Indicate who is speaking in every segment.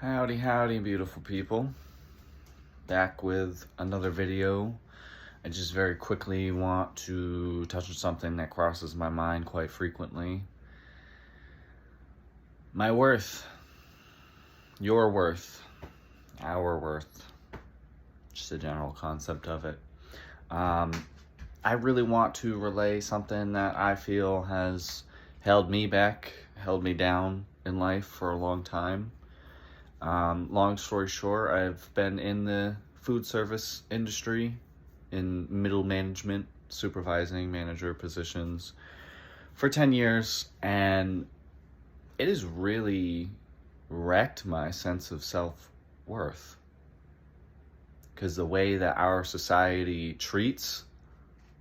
Speaker 1: Howdy, howdy, beautiful people. Back with another video. I just very quickly want to touch on something that crosses my mind quite frequently. My worth. Your worth. Our worth. Just a general concept of it. I really want to relay something that I feel has held me back, held me down in life for a long time. Long story short, I've been in the food service industry in middle management, supervising manager positions for 10 years, and it has really wrecked my sense of self-worth. Because the way that our society treats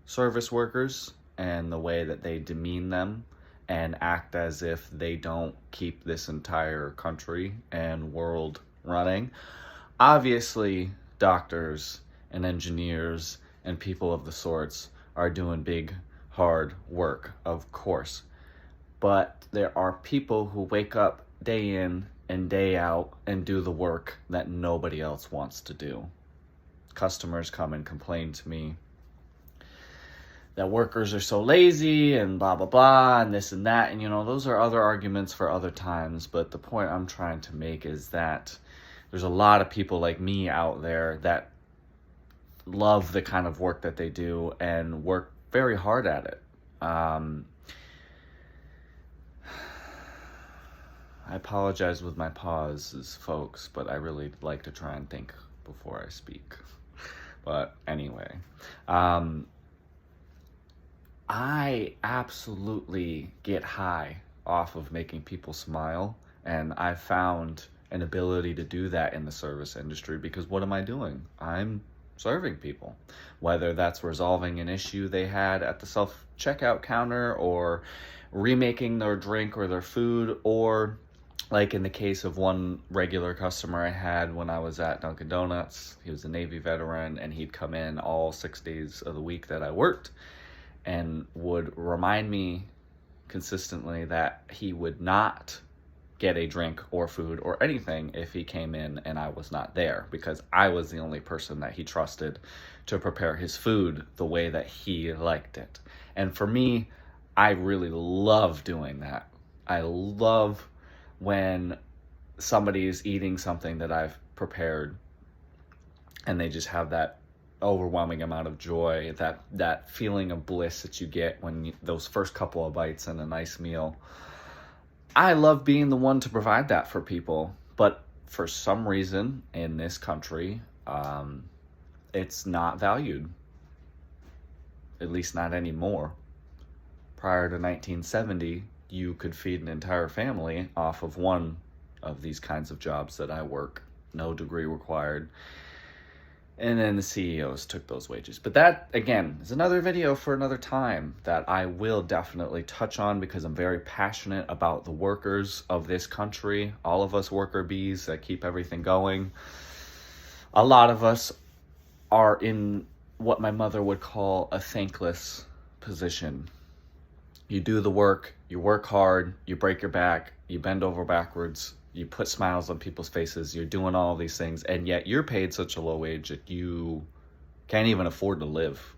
Speaker 1: service workers and the way that they demean them and act as if they don't keep this entire country and world running. Obviously, doctors and engineers and people of the sorts are doing big, hard work, of course. But there are people who wake up day in and day out and do the work that nobody else wants to do. Customers come and complain to me that workers are so lazy and blah, blah, blah, and this and that. And, those are other arguments for other times. But the point I'm trying to make is that there's a lot of people like me out there that love the kind of work that they do and work very hard at it. I apologize with my pauses, folks, but I really like to try and think before I speak. But anyway, I absolutely get high off of making people smile, and I've found an ability to do that in the service industry because what am I doing? I'm serving people, whether that's resolving an issue they had at the self-checkout counter or remaking their drink or their food, or like in the case of one regular customer I had when I was at Dunkin' Donuts. He was a Navy veteran, and he'd come in all 6 days of the week that I worked and would remind me consistently that he would not get a drink or food or anything if he came in and I was not there, because I was the only person that he trusted to prepare his food the way that he liked it. And for me, I really love doing that. I love when somebody is eating something that I've prepared and they just have that overwhelming amount of joy, that feeling of bliss that you get when those first couple of bites in a nice meal. I love being the one to provide that for people, but for some reason in this country, it's not valued. At least not anymore. Prior to 1970, you could feed an entire family off of one of these kinds of jobs that I work, no degree required. And then the CEOs took those wages. But that, again, is another video for another time that I will definitely touch on because I'm very passionate about the workers of this country. All of us worker bees that keep everything going. A lot of us are in what my mother would call a thankless position. You do the work, you work hard, you break your back, you bend over backwards, you put smiles on people's faces, you're doing all these things, and yet you're paid such a low wage that you can't even afford to live.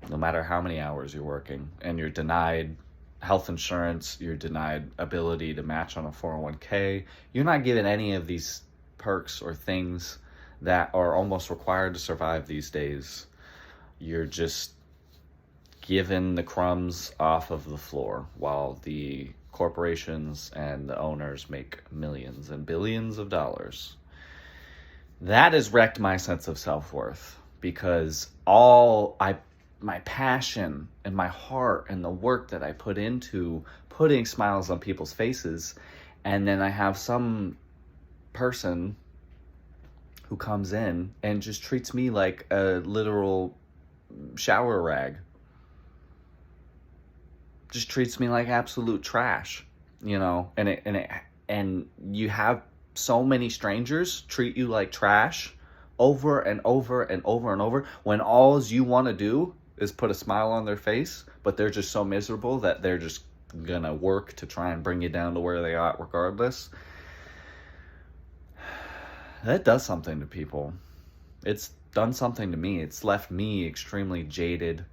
Speaker 1: No matter how many hours you're working, and you're denied health insurance, you're denied ability to match on a 401k, you're not given any of these perks or things that are almost required to survive these days. You're just given the crumbs off of the floor while the corporations and the owners make millions and billions of dollars. That has wrecked my sense of self-worth because my passion and my heart and the work that I put into putting smiles on people's faces, and then I have some person who comes in and just treats me like a literal shower rag. Just treats me like absolute trash, and you have so many strangers treat you like trash over and over and over and over when all you want to do is put a smile on their face, but they're just so miserable that they're just gonna work to try and bring you down to where they are regardless. that does something to people. It's done something to me. It's left me extremely jaded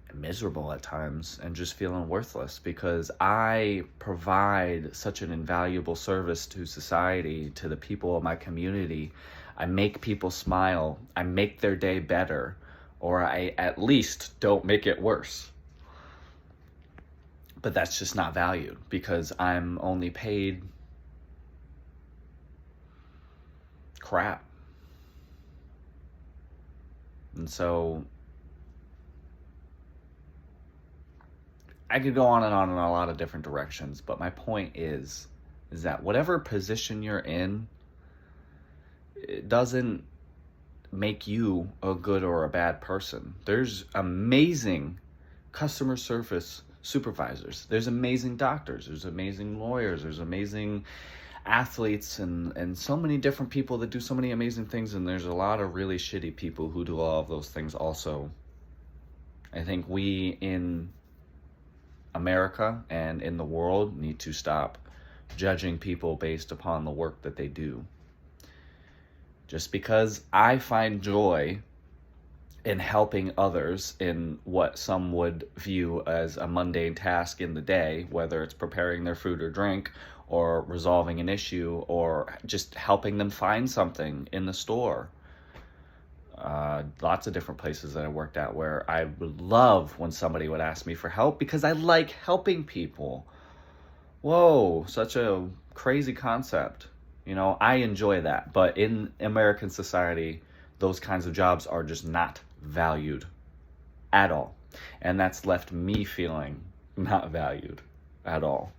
Speaker 1: and miserable at times and just feeling worthless because I provide such an invaluable service to society, to the people of my community. I make people smile. I make their day better, or I at least don't make it worse. But that's just not valued because I'm only paid crap. And so I could go on and on in a lot of different directions, but my point is that whatever position you're in, it doesn't make you a good or a bad person. There's amazing customer service supervisors. There's amazing doctors. There's amazing lawyers. There's amazing athletes and so many different people that do so many amazing things. And there's a lot of really shitty people who do all of those things also. I think we in America and in the world need to stop judging people based upon the work that they do. Just because I find joy in helping others in what some would view as a mundane task in the day, whether it's preparing their food or drink or resolving an issue or just helping them find something in the store. Lots of different places that I worked at where I would love when somebody would ask me for help because I like helping people. Whoa, such a crazy concept. You know, I enjoy that. But in American society, those kinds of jobs are just not valued at all. And that's left me feeling not valued at all.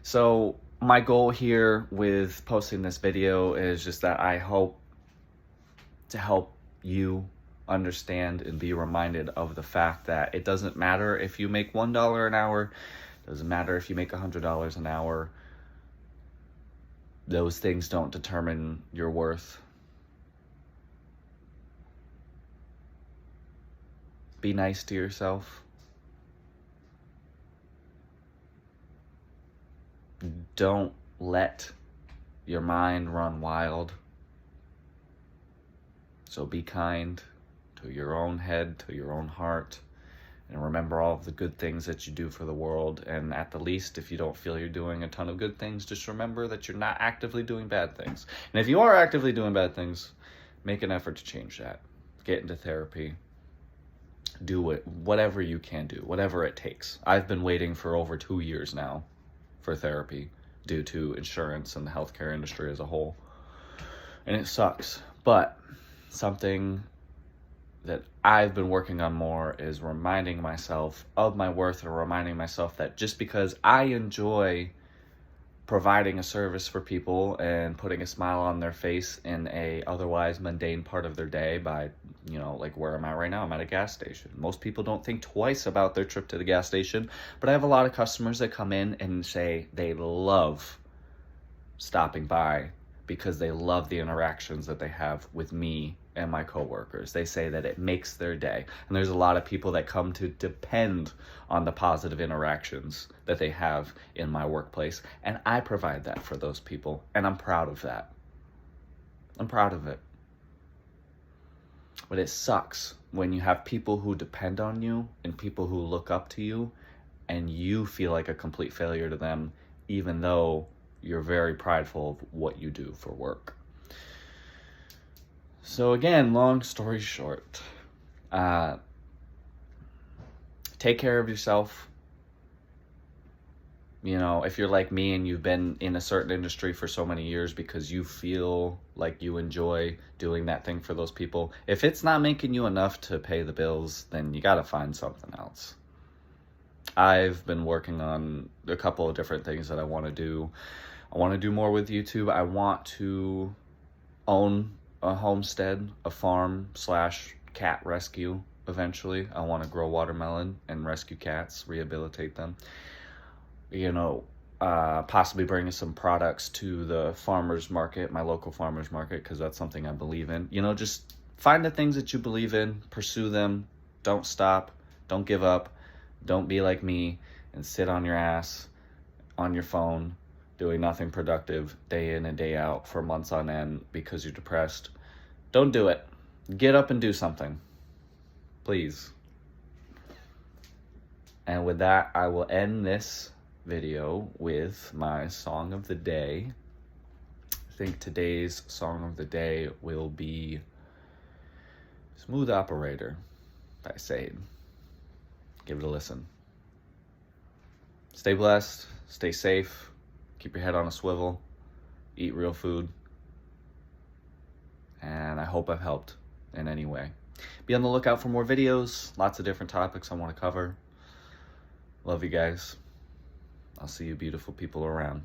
Speaker 1: So my goal here with posting this video is just that I hope to help you understand and be reminded of the fact that it doesn't matter if you make $1 an hour, it doesn't matter if you make $100 an hour. Those things don't determine your worth. Be nice to yourself. Don't let your mind run wild. So be kind to your own head, to your own heart, and remember all of the good things that you do for the world. And at the least, if you don't feel you're doing a ton of good things, just remember that you're not actively doing bad things. And if you are actively doing bad things, make an effort to change that. Get into therapy. Do it, whatever you can do, whatever it takes. I've been waiting for over 2 years now for therapy due to insurance and the healthcare industry as a whole. And it sucks. But something that I've been working on more is reminding myself of my worth and reminding myself that just because I enjoy providing a service for people and putting a smile on their face in a otherwise mundane part of their day by, like where I'm at right now, I'm at a gas station. Most people don't think twice about their trip to the gas station, but I have a lot of customers that come in and say they love stopping by because they love the interactions that they have with me and my coworkers. They say that it makes their day. And there's a lot of people that come to depend on the positive interactions that they have in my workplace. And I provide that for those people. And I'm proud of that. I'm proud of it. But it sucks when you have people who depend on you and people who look up to you and you feel like a complete failure to them, even though you're very prideful of what you do for work. So again, long story short, take care of yourself. If you're like me and you've been in a certain industry for so many years because you feel like you enjoy doing that thing for those people, if it's not making you enough to pay the bills, then you got to find something else. I've been working on a couple of different things that I want to do. I want to do more with YouTube. I want to own a homestead, a farm/cat rescue eventually. I want to grow watermelon and rescue cats, rehabilitate them. Possibly bring some products to the farmer's market, my local farmer's market, because that's something I believe in. Just find the things that you believe in, pursue them, don't stop, don't give up, don't be like me and sit on your ass, on your phone, doing nothing productive day in and day out for months on end because you're depressed. Don't do it. Get up and do something. Please. And with that, I will end this video with my song of the day. I think today's song of the day will be Smooth Operator by Sade. Give it a listen. Stay blessed, stay safe, keep your head on a swivel, eat real food, and I hope I've helped in any way. Be on the lookout for more videos, lots of different topics I want to cover. Love you guys. I'll see you beautiful people around.